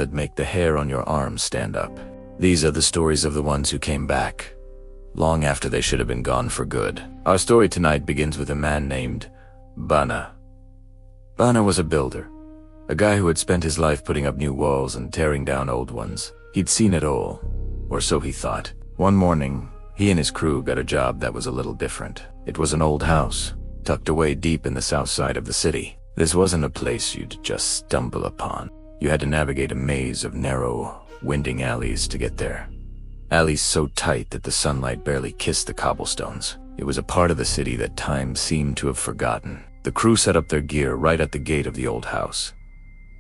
that make the hair on your arms stand up. These are the stories of the ones who came back, long after they should have been gone for good. Our story tonight begins with a man named Bana. Bana was a builder, a guy who had spent his life putting up new walls and tearing down old ones. He'd seen it all, or so he thought. One morning, he and his crew got a job that was a little different. It was an old house, tucked away deep in the south side of the city. This wasn't a place you'd just stumble upon. You had to navigate a maze of narrow, winding alleys to get there. Alleys so tight that the sunlight barely kissed the cobblestones. It was a part of the city that time seemed to have forgotten. The crew set up their gear right at the gate of the old house.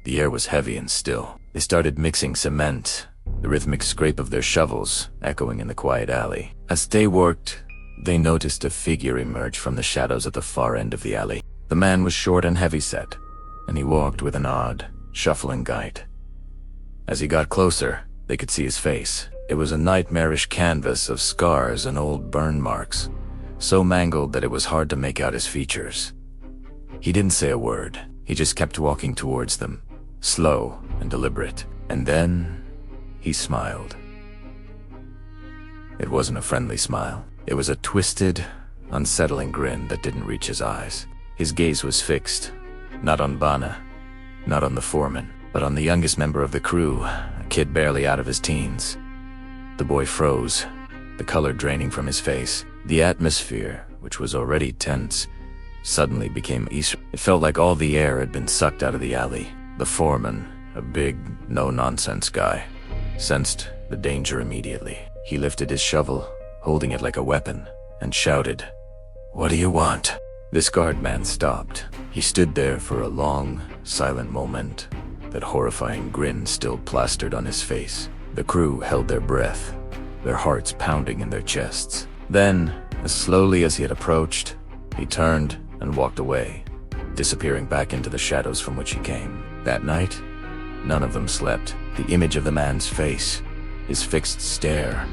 The air was heavy and still. They started mixing cement, the rhythmic scrape of their shovels echoing in the quiet alley. As they worked, they noticed a figure emerge from the shadows at the far end of the alley. The man was short and heavy-set, and he walked with an odd, shuffling gait. As he got closer, they could see his face. It was a nightmarish canvas of scars and old burn marks, so mangled that it was hard to make out his features. He didn't say a word. He just kept walking towards them, slow and deliberate. And then he smiled. It wasn't a friendly smile. It was a twisted, unsettling grin that didn't reach his eyes. His gaze was fixed, not on Bana, not on the foreman, but on the youngest member of the crew, a kid barely out of his teens. The boy froze, the color draining from his face. The atmosphere, which was already tense, suddenly became eastern. It felt like all the air had been sucked out of the alley. The foreman, a big, no-nonsense guy, sensed the danger immediately. He lifted his shovel, holding it like a weapon, and shouted, "What do you want?" This guard man stopped. He stood there for a long, silent moment, that horrifying grin still plastered on his face. The crew held their breath, their hearts pounding in their chests. Then, as slowly as he had approached, he turned and walked away, disappearing back into the shadows from which he came. That night, none of them slept. The image of the man's face, his fixed stare,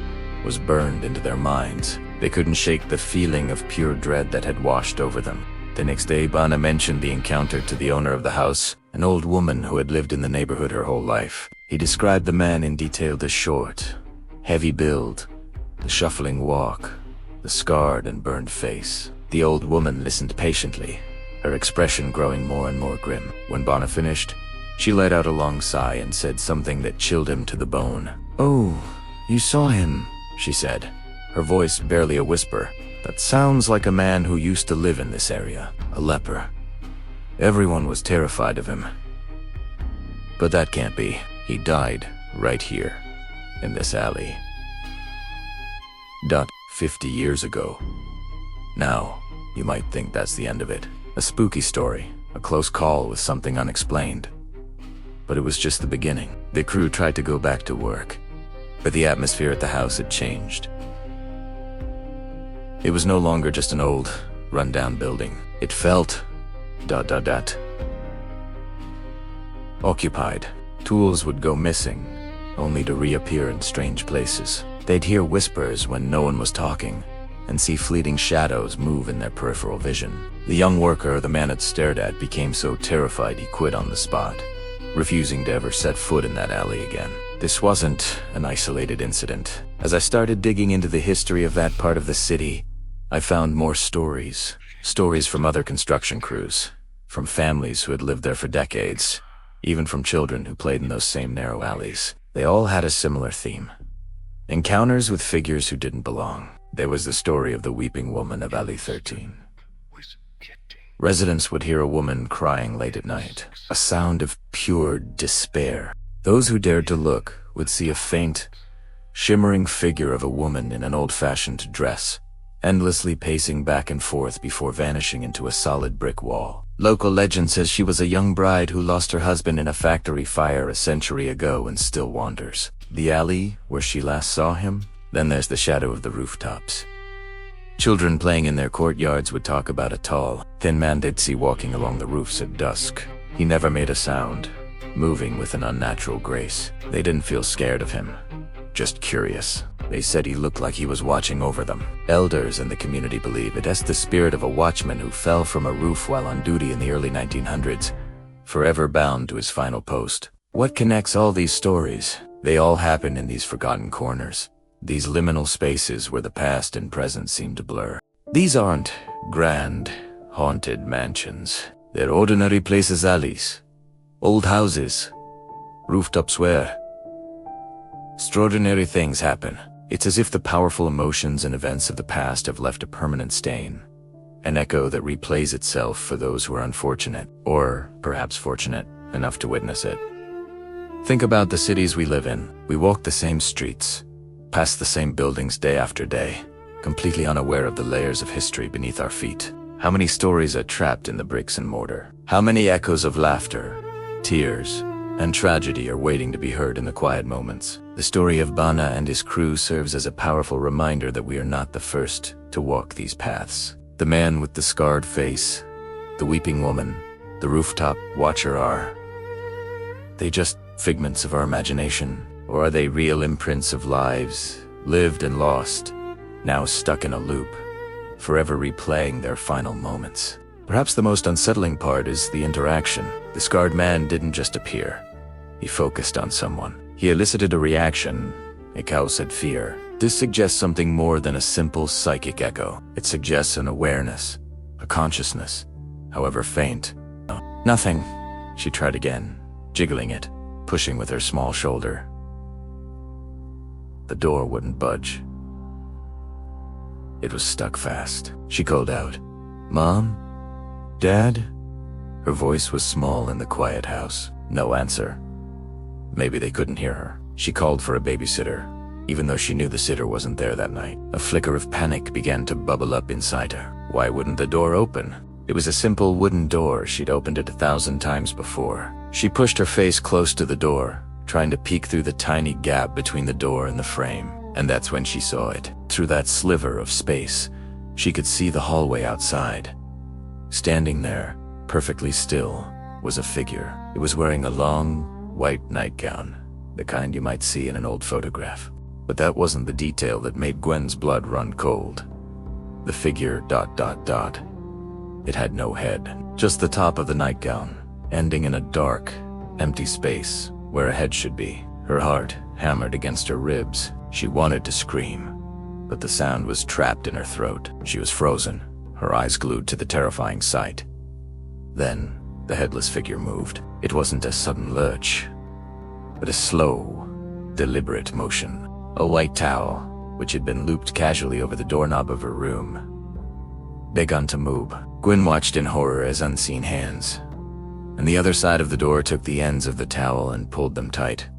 was burned into their minds. They couldn't shake the feeling of pure dread that had washed over them. The next day, Bana mentioned the encounter to the owner of the house, an old woman who had lived in the neighborhood her whole life. He described the man in detail: the short, heavy build, the shuffling walk, the scarred and burned face. The old woman listened patiently, her expression growing more and more grim. When Bana finished, she let out a long sigh and said something that chilled him to the bone. "Oh, you saw him," she said, her voice barely a whisper. "That sounds like a man who used to live in this area, a leper. Everyone was terrified of him. But that can't be. He died right here, in this alley. 50 years ago. Now, you might think that's the end of it. A spooky story, a close call with something unexplained. But it was just the beginning. The crew tried to go back to work, but the atmosphere at the house had changed. It was no longer just an old, run-down building. It felt... occupied. Tools would go missing, only to reappear in strange places. They'd hear whispers when no one was talking, and see fleeting shadows move in their peripheral vision. The young worker the man had stared at became so terrified he quit on the spot, refusing to ever set foot in that alley again. This wasn't an isolated incident. As I started digging into the history of that part of the city, I found more stories. Stories from other construction crews, from families who had lived there for decades, even from children who played in those same narrow alleys. They all had a similar theme: encounters with figures who didn't belong. There was the story of the weeping woman of Alley 13. Residents would hear a woman crying late at night, a sound of pure despair. Those who dared to look would see a faint, shimmering figure of a woman in an old-fashioned dress, endlessly pacing back and forth before vanishing into a solid brick wall. Local legend says she was a young bride who lost her husband in a factory fire a century ago and still wanders. The alley where she last saw him? Then there's the shadow of the rooftops. Children playing in their courtyards would talk about a tall, thin man they'd see walking along the roofs at dusk. He never made a sound, moving with an unnatural grace. They didn't feel scared of him, just curious. They said he looked like he was watching over them. Elders in the community believe it as the spirit of a watchman who fell from a roof while on duty in the early 1900s, forever bound to his final post. What connects all these stories? They all happen in these forgotten corners, these liminal spaces where the past and present seem to blur. These aren't grand, haunted mansions. They're ordinary places, alleys, old houses, rooftops where extraordinary things happen. It's as if the powerful emotions and events of the past have left a permanent stain, an echo that replays itself for those who are unfortunate, or perhaps fortunate, enough to witness it. Think about the cities we live in. We walk the same streets, pass the same buildings day after day, completely unaware of the layers of history beneath our feet. How many stories are trapped in the bricks and mortar? How many echoes of laughter, tears, and tragedy are waiting to be heard in the quiet moments? The story of Bana and his crew serves as a powerful reminder that we are not the first to walk these paths. The man with the scarred face, the weeping woman, the rooftop watcher, are they just figments of our imagination? Or are they real imprints of lives, lived and lost, now stuck in a loop, forever replaying their final moments? Perhaps the most unsettling part is the interaction. The scarred man didn't just appear. He focused on someone. He elicited a reaction. Ikao said fear. This suggests something more than a simple psychic echo. It suggests an awareness, a consciousness, however faint. Nothing. She tried again, jiggling it, pushing with her small shoulder. The door wouldn't budge. It was stuck fast. She called out, "Mom? Dad?" Her voice was small in the quiet house. No answer. Maybe they couldn't hear her. She called for a babysitter, even though she knew the sitter wasn't there that night. A flicker of panic began to bubble up inside her. Why wouldn't the door open? It was a simple wooden door. She'd opened it 1,000 times before. She pushed her face close to the door, trying to peek through the tiny gap between the door and the frame. And that's when she saw it. Through that sliver of space, she could see the hallway outside. Standing there, perfectly still, was a figure. It was wearing a long, white nightgown, the kind you might see in an old photograph. But that wasn't the detail that made Gwen's blood run cold. The figure ... It had no head, just the top of the nightgown, ending in a dark, empty space where a head should be. Her heart hammered against her ribs. She wanted to scream, but the sound was trapped in her throat. She was frozen, her eyes glued to the terrifying sight. Then, the headless figure moved. It wasn't a sudden lurch, but a slow, deliberate motion. A white towel, which had been looped casually over the doorknob of her room, began to move. Gwen watched in horror as unseen hands, and the other side of the door took the ends of the towel and pulled them tight.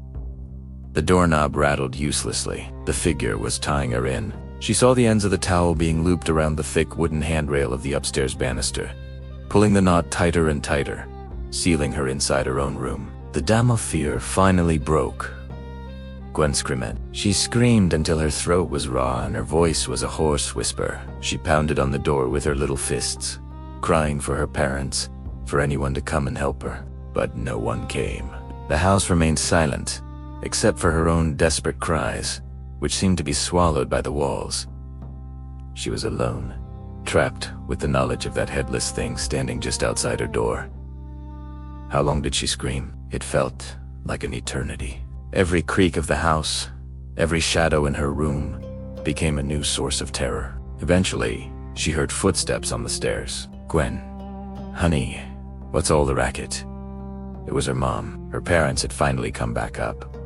The doorknob rattled uselessly. The figure was tying her in. She saw the ends of the towel being looped around the thick wooden handrail of the upstairs banister, pulling the knot tighter and tighter, sealing her inside her own room. The dam of fear finally broke. Gwen screamed. She screamed until her throat was raw and her voice was a hoarse whisper. She pounded on the door with her little fists, crying for her parents, for anyone to come and help her. But no one came. The house remained silent, except for her own desperate cries, which seemed to be swallowed by the walls. She was alone, trapped with the knowledge of that headless thing standing just outside her door. How long did she scream? It felt like an eternity. Every creak of the house, every shadow in her room, became a new source of terror. Eventually, she heard footsteps on the stairs. "Gwen, honey, what's all the racket?" It was her mom. Her parents had finally come back up.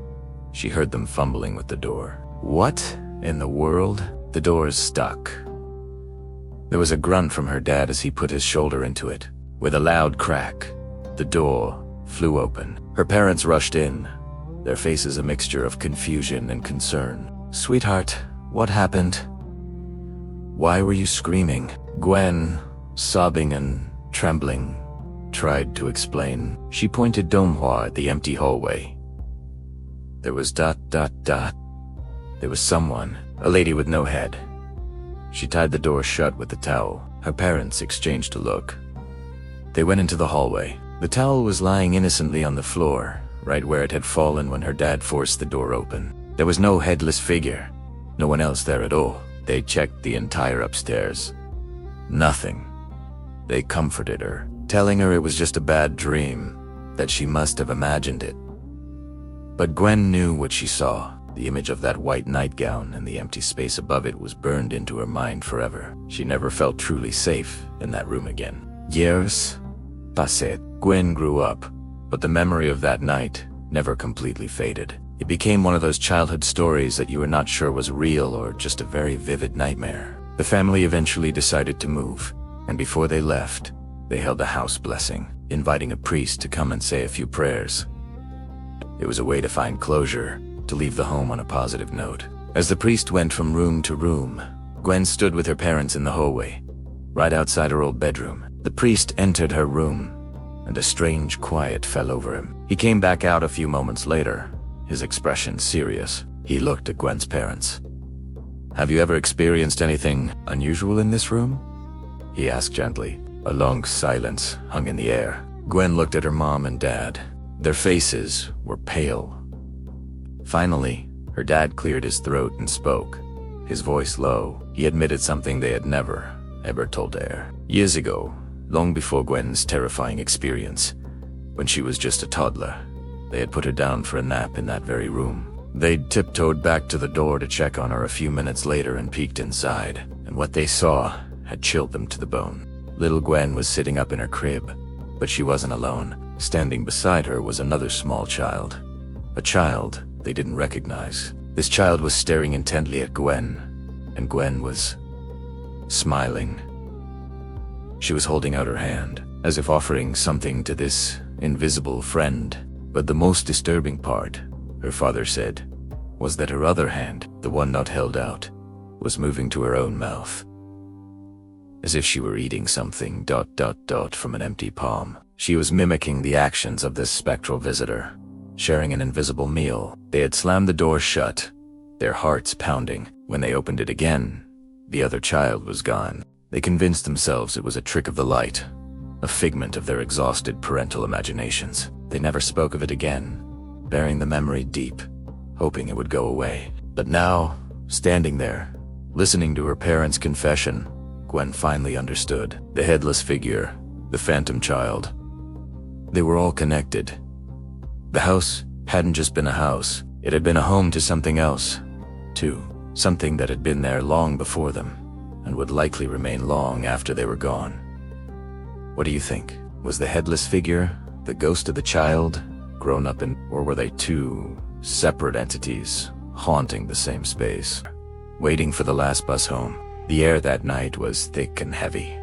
She heard them fumbling with the door. What in the world? The door's stuck. There was a grunt from her dad as he put his shoulder into it. With a loud crack, the door flew open. Her parents rushed in, their faces a mixture of confusion and concern. "Sweetheart, what happened? Why were you screaming?" Gwen, sobbing and trembling, tried to explain. She pointed Donghua at the empty hallway. There was ... There was someone, a lady with no head. She tied the door shut with the towel. Her parents exchanged a look. They went into the hallway. The towel was lying innocently on the floor, right where it had fallen when her dad forced the door open. There was no headless figure, no one else there at all. They checked the entire upstairs. Nothing. They comforted her, telling her it was just a bad dream, that she must have imagined it. But Gwen knew what she saw. The image of that white nightgown and the empty space above it was burned into her mind forever. She never felt truly safe in that room again. Years passed. Gwen grew up, but the memory of that night never completely faded. It became one of those childhood stories that you were not sure was real or just a very vivid nightmare. The family eventually decided to move, and before they left, they held a house blessing, inviting a priest to come and say a few prayers. It was a way to find closure, to leave the home on a positive note. As the priest went from room to room, Gwen stood with her parents in the hallway, right outside her old bedroom. The priest entered her room, and a strange quiet fell over him. He came back out a few moments later, his expression serious. He looked at Gwen's parents. "Have you ever experienced anything unusual in this room?" he asked gently. A long silence hung in the air. Gwen looked at her mom and dad. Their faces were pale. Finally, her dad cleared his throat and spoke, his voice low. He admitted something they had never, ever told her. Years ago, long before Gwen's terrifying experience, when she was just a toddler, they had put her down for a nap in that very room. They'd tiptoed back to the door to check on her a few minutes later and peeked inside, and what they saw had chilled them to the bone. Little Gwen was sitting up in her crib, but she wasn't alone. Standing beside her was another small child, a child they didn't recognize. This child was staring intently at Gwen, and Gwen was smiling. She was holding out her hand, as if offering something to this invisible friend. But the most disturbing part, her father said, was that her other hand, the one not held out, was moving to her own mouth, as if she were eating something ... from an empty palm. She was mimicking the actions of this spectral visitor, sharing an invisible meal. They had slammed the door shut, their hearts pounding. When they opened it again, the other child was gone. They convinced themselves it was a trick of the light, a figment of their exhausted parental imaginations. They never spoke of it again, bearing the memory deep, hoping it would go away. But now, standing there, listening to her parents' confession, Gwen finally understood. The headless figure, the phantom child, they were all connected. The house hadn't just been a house, it had been a home to something else, too. Something that had been there long before them, and would likely remain long after they were gone. What do you think? Was the headless figure the ghost of the child grown up in, or were they two separate entities haunting the same space, waiting for the last bus home? The air that night was thick and heavy,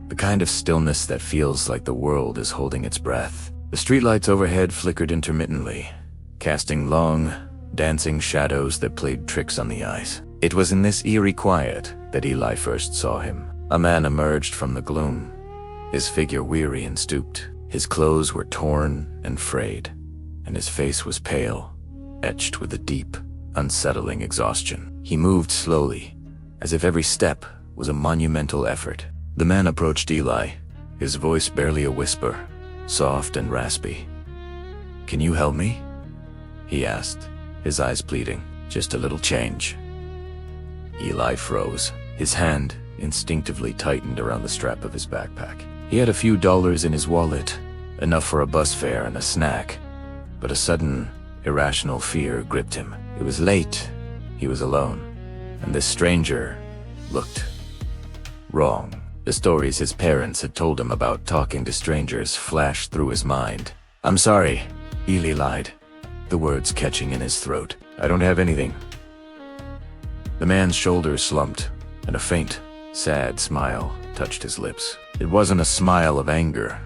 the kind of stillness that feels like the world is holding its breath. The streetlights overhead flickered intermittently, casting long, dancing shadows that played tricks on the eyes. It was in this eerie quiet that Eli first saw him. A man emerged from the gloom, his figure weary and stooped. His clothes were torn and frayed, and his face was pale, etched with a deep, unsettling exhaustion. He moved slowly, as if every step was a monumental effort. The man approached Eli, his voice barely a whisper, soft and raspy. "Can you help me?" he asked, his eyes pleading. "Just a little change." Eli froze. His hand instinctively tightened around the strap of his backpack. He had a few dollars in his wallet, enough for a bus fare and a snack, but a sudden, irrational fear gripped him. It was late, he was alone, and this stranger looked wrong. The stories his parents had told him about talking to strangers flashed through his mind. "I'm sorry," Eli lied, the words catching in his throat. "I don't have anything." The man's shoulders slumped, and a faint, sad smile touched his lips. It wasn't a smile of anger,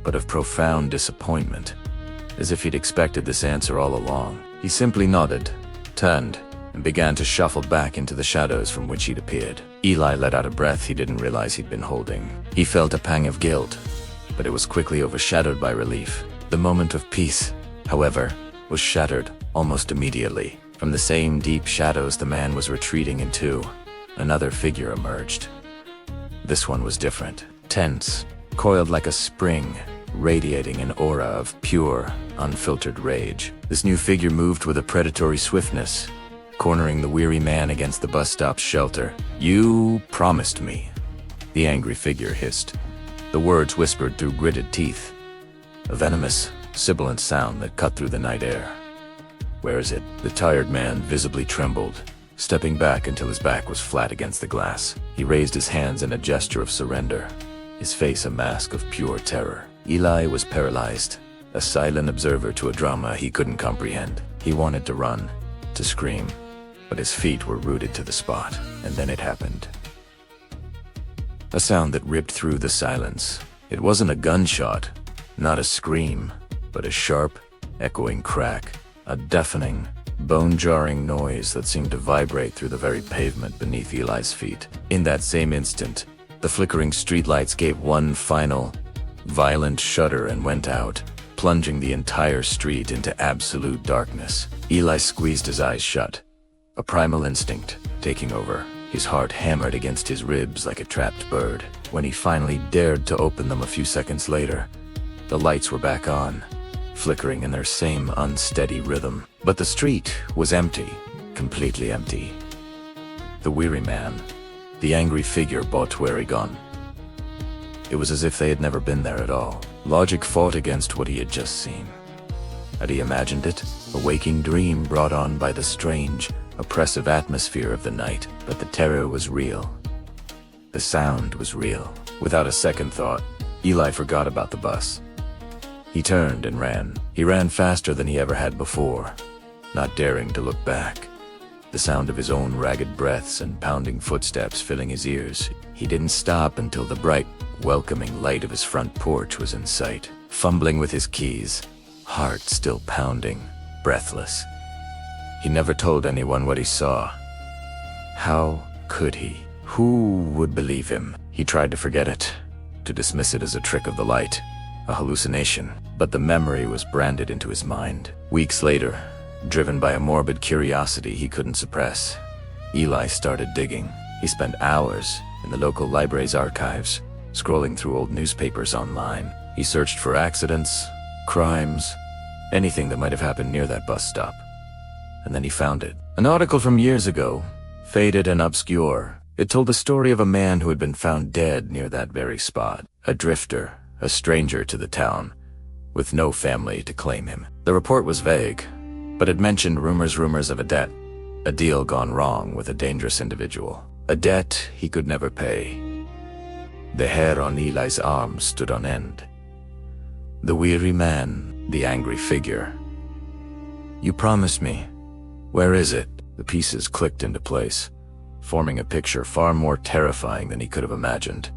but of profound disappointment, as if he'd expected this answer all along. He simply nodded, turned, and began to shuffle back into the shadows from which he'd appeared. Eli let out a breath he didn't realize he'd been holding. He felt a pang of guilt, but it was quickly overshadowed by relief. The moment of peace, however, was shattered almost immediately. From the same deep shadows the man was retreating into, another figure emerged. This one was different, tense, coiled like a spring, radiating an aura of pure, unfiltered rage. This new figure moved with a predatory swiftness, cornering the weary man against the bus stop's shelter. "You promised me," the angry figure hissed, the words whispered through gritted teeth. A venomous, sibilant sound that cut through the night air. "Where is it?" The tired man visibly trembled, stepping back until his back was flat against the glass. He raised his hands in a gesture of surrender, his face a mask of pure terror. Eli was paralyzed, a silent observer to a drama he couldn't comprehend. He wanted to run, to scream, but his feet were rooted to the spot, and then it happened. A sound that ripped through the silence. It wasn't a gunshot, not a scream, but a sharp, echoing crack, a deafening, bone-jarring noise that seemed to vibrate through the very pavement beneath Eli's feet. In that same instant, the flickering streetlights gave one final, violent shudder and went out, plunging the entire street into absolute darkness. Eli squeezed his eyes shut, a primal instinct taking over. His heart hammered against his ribs like a trapped bird. When he finally dared to open them a few seconds later, the lights were back on, flickering in their same unsteady rhythm. But the street was empty, completely empty. The weary man, the angry figure bought where he gone. It was as if they had never been there at all. Logic fought against what he had just seen. Had he imagined it? A waking dream brought on by the strange, oppressive atmosphere of the night. But the terror was real. The sound was real. Without a second thought, Eli forgot about the bus. He turned and ran. He ran faster than he ever had before, not daring to look back. The sound of his own ragged breaths and pounding footsteps filling his ears. He didn't stop until the bright, welcoming light of his front porch was in sight. Fumbling with his keys, heart still pounding, breathless. He never told anyone what he saw. How could he? Who would believe him? He tried to forget it, to dismiss it as a trick of the light, a hallucination, but the memory was branded into his mind. Weeks later, driven by a morbid curiosity he couldn't suppress, Eli started digging. He spent hours in the local library's archives, scrolling through old newspapers online. He searched for accidents, crimes, anything that might have happened near that bus stop. And then he found it. An article from years ago, faded and obscure. It told the story of a man who had been found dead near that very spot. A drifter, a stranger to the town, with no family to claim him. The report was vague, but it mentioned rumors of a debt, a deal gone wrong with a dangerous individual, a debt he could never pay. The hair on Eli's arm stood on end. The weary man, the angry figure. "You promised me. Where is it?" The pieces clicked into place, forming a picture far more terrifying than he could have imagined.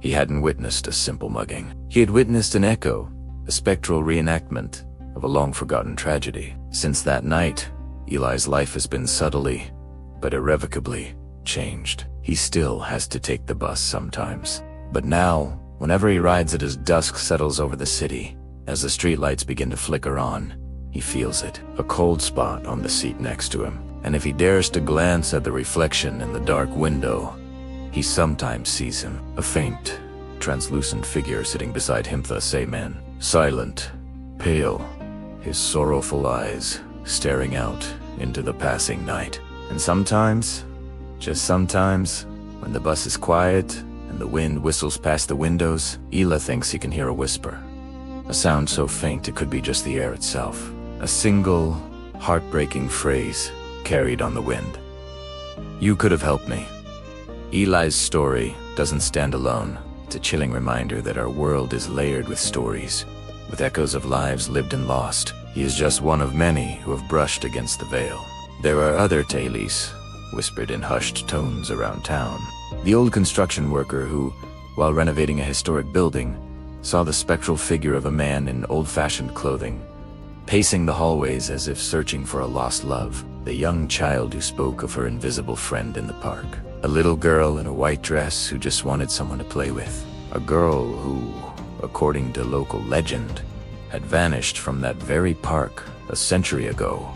He hadn't witnessed a simple mugging. He had witnessed an echo, a spectral reenactment of a long-forgotten tragedy. Since that night, Eli's life has been subtly, but irrevocably, changed. He still has to take the bus sometimes. But now, whenever he rides it as dusk settles over the city, as the streetlights begin to flicker on, he feels it, a cold spot on the seat next to him. And if he dares to glance at the reflection in the dark window, he sometimes sees him, a faint, translucent figure sitting beside him, the same man, silent, pale, his sorrowful eyes staring out into the passing night. And sometimes, just sometimes, when the bus is quiet and the wind whistles past the windows, Eli thinks he can hear a whisper, a sound so faint it could be just the air itself, a single, heartbreaking phrase carried on the wind. "You could have helped me." Eli's story doesn't stand alone. It's a chilling reminder that our world is layered with stories, with echoes of lives lived and lost. He is just one of many who have brushed against the veil. There are other tales, whispered in hushed tones around town. The old construction worker who, while renovating a historic building, saw the spectral figure of a man in old-fashioned clothing, pacing the hallways as if searching for a lost love. The young child who spoke of her invisible friend in the park. A little girl in a white dress who just wanted someone to play with. A girl who, according to local legend, had vanished from that very park a century ago.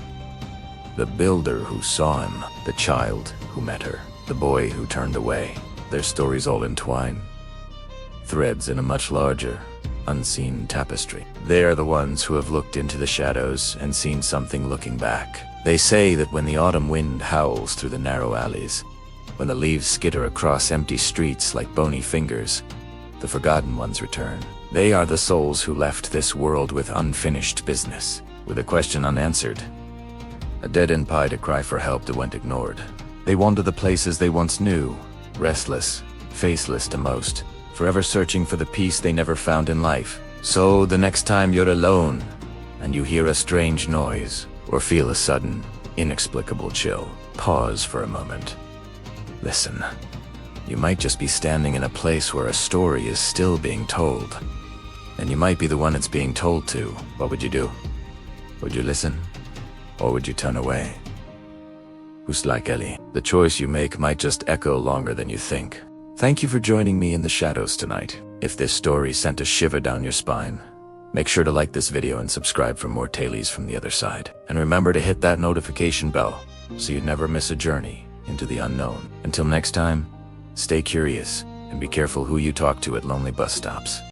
The builder who saw him, the child who met her, the boy who turned away. Their stories all entwine. Threads in a much larger, unseen tapestry. They are the ones who have looked into the shadows and seen something looking back. They say that when the autumn wind howls through the narrow alleys, when the leaves skitter across empty streets like bony fingers, the forgotten ones return. They are the souls who left this world with unfinished business, with a question unanswered. A dead-end pie to cry for help that went ignored. They wander the places they once knew, restless, faceless to most, forever searching for the peace they never found in life. So the next time you're alone, and you hear a strange noise, or feel a sudden, inexplicable chill, pause for a moment. Listen. You might just be standing in a place where a story is still being told. And you might be the one it's being told to. What would you do? Would you listen? Or would you turn away? Who's like Ellie? The choice you make might just echo longer than you think. Thank you for joining me in the shadows tonight. If this story sent a shiver down your spine, make sure to like this video and subscribe for more tales from the other side. And remember to hit that notification bell so you never miss a journey into the unknown. Until next time, stay curious and be careful who you talk to at lonely bus stops.